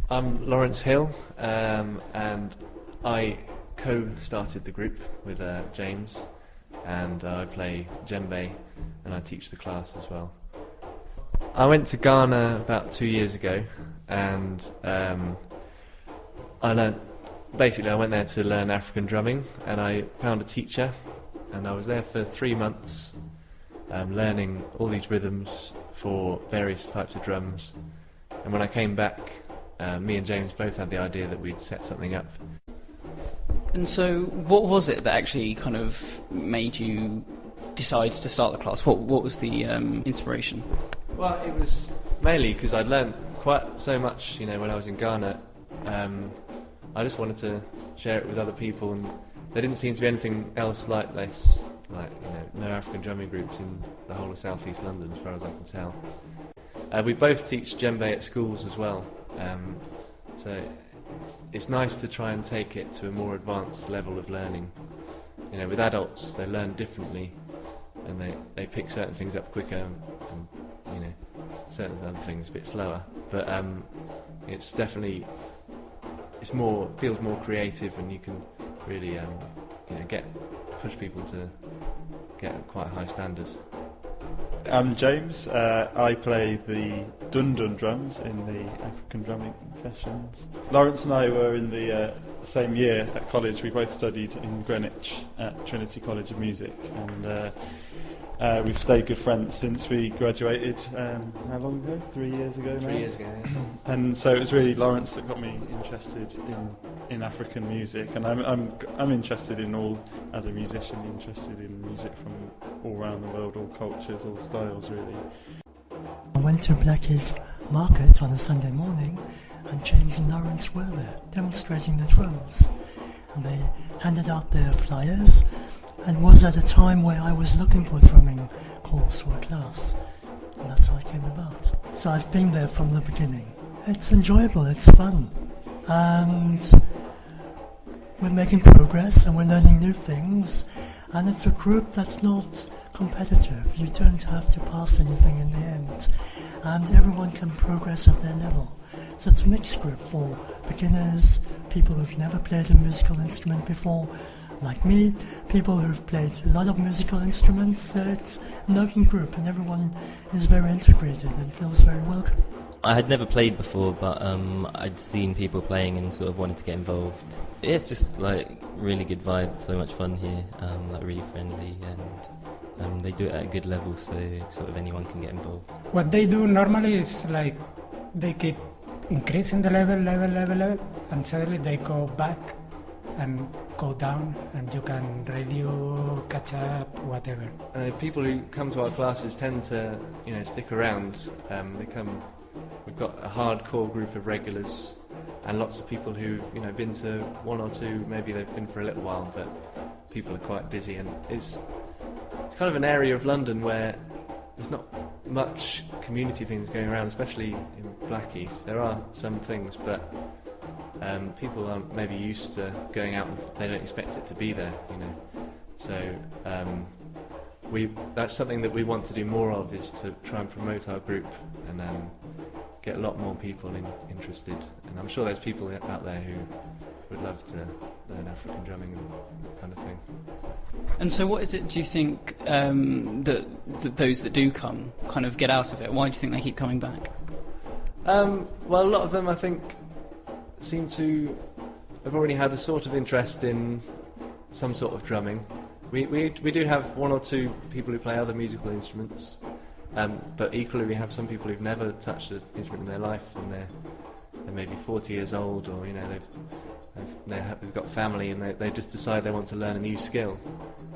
I'm Lawrence Hill, and I co-started the group with James, and I play djembe and I teach the class as well. I went to Ghana about 2 years ago, and I went there to learn African drumming, and I found a teacher, and I was there for 3 months, learning all these rhythms for various types of drums. And when I came back, me and James both had the idea that we'd set something up. And so what was it that actually kind of made you decide to start the class? What was the inspiration? Well, it was mainly because I'd learned quite so much, when I was in Ghana. I just wanted to share it with other people, and there didn't seem to be anything else like this, no African drumming groups in the whole of South East London, as far as I can tell. We both teach djembe at schools as well, so it's nice to try and take it to a more advanced level of learning. With adults, they learn differently, and they pick certain things up quicker, and certain other things a bit slower. But it's definitely feels more creative, and you can really push people to get quite a high standard. I'm James. I play the dun-dun drums in the African drumming sessions. Lawrence and I were in the same year at college. We both studied in Greenwich at Trinity College of Music, and we've stayed good friends since we graduated. How long ago? 3 years ago now? 3 years ago, yeah. And so it was really Lawrence that got me interested in African music, and I'm interested in as a musician, interested in music from all around the world, all cultures, all styles, really. I went to Blackheath Market on a Sunday morning, and James and Lawrence were there demonstrating the drums, and they handed out their flyers, and was at a time where I was looking for a drumming course or a class, and that's how it came about. So I've been there from the beginning. It's enjoyable, it's fun, and we're making progress and we're learning new things, and it's a group that's not competitive. You don't have to pass anything in the end, and everyone can progress at their level. So it's a mixed group for beginners, people who've never played a musical instrument before, like me, people who've played a lot of musical instruments. So it's an open group, and everyone is very integrated and feels very welcome. I had never played before, but I'd seen people playing and sort of wanted to get involved. Yeah, it's just really good vibe, so much fun here, really friendly, and they do it at a good level, so sort of anyone can get involved. What they do normally is they keep increasing the level, and suddenly they go back and go down, and you can review, catch up, whatever. People who come to our classes tend to, stick around. We've got a hardcore group of regulars, and lots of people who've, been to one or two. Maybe they've been for a little while, but people are quite busy, and it's kind of an area of London where there's not much community things going around, especially in Blackheath. There are some things, but people aren't maybe used to going out, and they don't expect it to be there, So that's something that we want to do more of, is to try and promote our group and get a lot more people interested. And I'm sure there's people out there who would love to learn African drumming and that kind of thing. And so what is it, do you think, that those that do come kind of get out of it? Why do you think they keep coming back? Well, a lot of them, I think, seem to have already had a sort of interest in some sort of drumming. We do have one or two people who play other musical instruments, but equally we have some people who've never touched an instrument in their life, and they're maybe 40 years old, or they've got family, and they just decide they want to learn a new skill.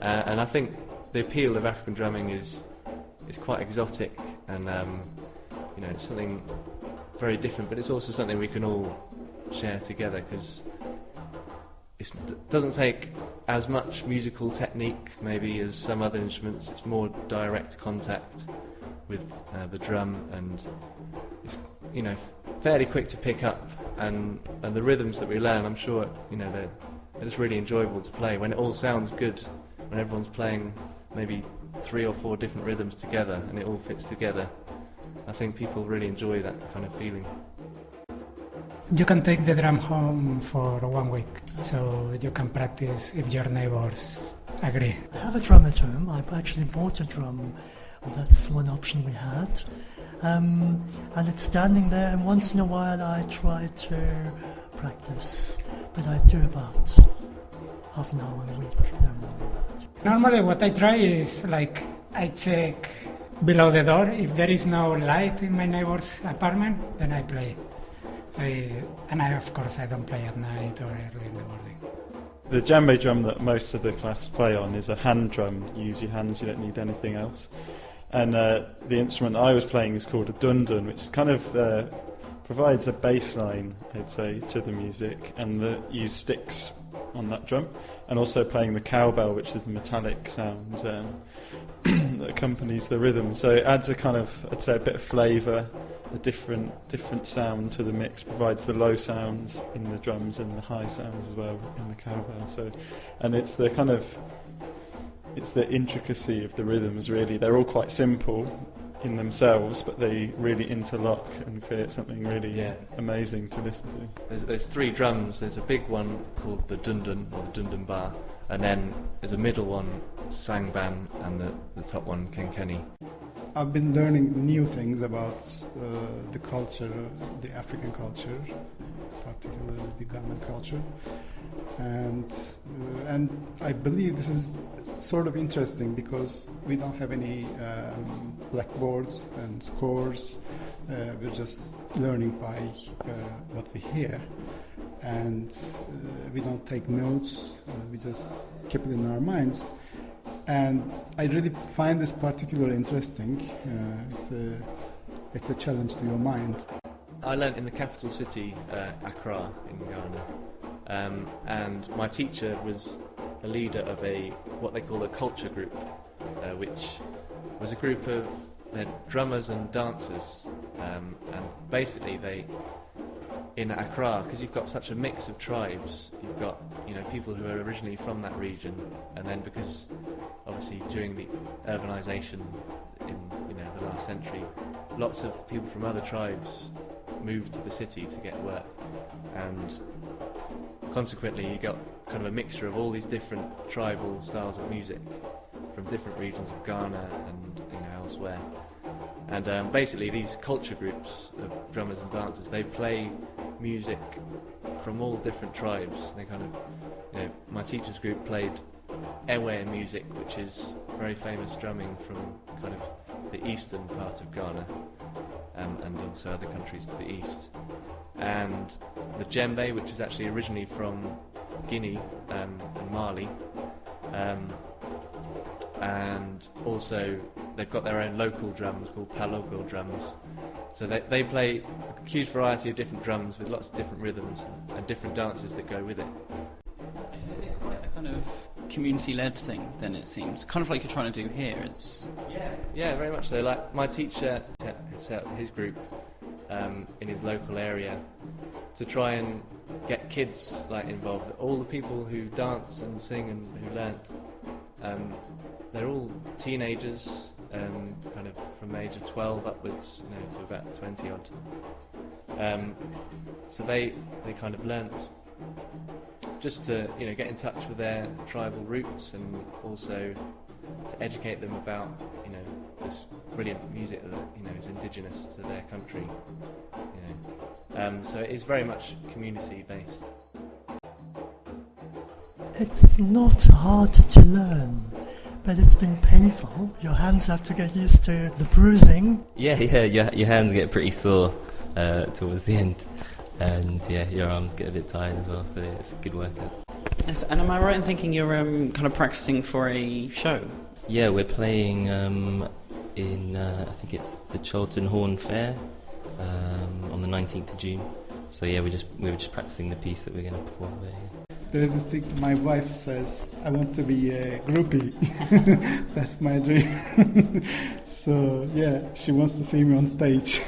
And I think the appeal of African drumming is quite exotic, and it's something very different, but it's also something we can all share together, because it doesn't take as much musical technique maybe as some other instruments. It's more direct contact with the drum, and it's fairly quick to pick up, and the rhythms that we learn, I'm sure they're just really enjoyable to play when it all sounds good, when everyone's playing maybe 3 or 4 different rhythms together and it all fits together. I think people really enjoy that kind of feeling. you can take the drum home for 1 week, so you can practice if your neighbors agree. I have a drum at home. I've actually bought a drum. That's one option we had. And it's standing there, and once in a while I try to practice, but I do about half an hour a week, no more than that. Normally what I try is I check below the door. If there is no light in my neighbor's apartment, then I play. And of course I don't play at night or early in the morning. The djembe drum that most of the class play on is a hand drum. You use your hands, you don't need anything else. And the instrument I was playing is called a dundun, which kind of provides a bass line, I'd say, to the music, and use sticks on that drum, and also playing the cowbell, which is the metallic sound that accompanies the rhythm. So it adds a kind of, I'd say, a bit of flavour, a different sound to the mix, provides the low sounds in the drums and the high sounds as well in the cowbell. So, and it's the kind of, it's the intricacy of the rhythms, really. They're all quite simple in themselves, but they really interlock and create something really amazing to listen to. There's 3 drums. There's a big one called the dundun, or the dundun bar, and then there's a middle one, sangban, and the top one, kenkeni. I've been learning new things about the culture, the African culture, particularly the Ghanaian culture, and I believe this is sort of interesting because we don't have any blackboards and scores. We're just learning by what we hear, and we don't take notes. We just keep it in our minds. And I really find this particularly interesting. It's a challenge to your mind. I learnt in the capital city, Accra, in Ghana, and my teacher was a leader of what they call a culture group, which was a group of drummers and dancers, and basically in Accra, because you've got such a mix of tribes, you've got people who are originally from that region, and then because obviously during the urbanisation in the last century, lots of people from other tribes moved to the city to get work, and consequently you got kind of a mixture of all these different tribal styles of music from different regions of Ghana and elsewhere. And basically these culture groups of drummers and dancers, they play music from all different tribes. They kind of, my teacher's group played Ewe music, which is very famous drumming from kind of the eastern part of Ghana, and also other countries to the east. And the djembe, which is actually originally from Guinea and Mali, and also they've got their own local drums called palogo drums. So they play a huge variety of different drums with lots of different rhythms and different dances that go with it. Is it quite a kind of community-led thing then, it seems? Kind of like you're trying to do here. Yeah, very much so. Like my teacher set up his group in his local area to try and get kids involved. All the people who dance and sing and who learnt, they're all teenagers, kind of from the age of 12 upwards, to about 20 odd. So they kind of learnt just to get in touch with their tribal roots, and also to educate them about this brilliant music that is indigenous to their country. So it is very much community based. It's not hard to learn, but it's been painful. Your hands have to get used to the bruising. Yeah, your hands get pretty sore towards the end, and your arms get a bit tired as well, so it's a good workout. Yes, and am I right in thinking you're kind of practicing for a show? Yeah, we're playing in, I think it's the Charlton Horn Fair on the 19th of June. So yeah, we were just practicing the piece that we're going to perform there. Yeah. There is this thing, my wife says, I want to be a groupie. That's my dream. So yeah, she wants to see me on stage.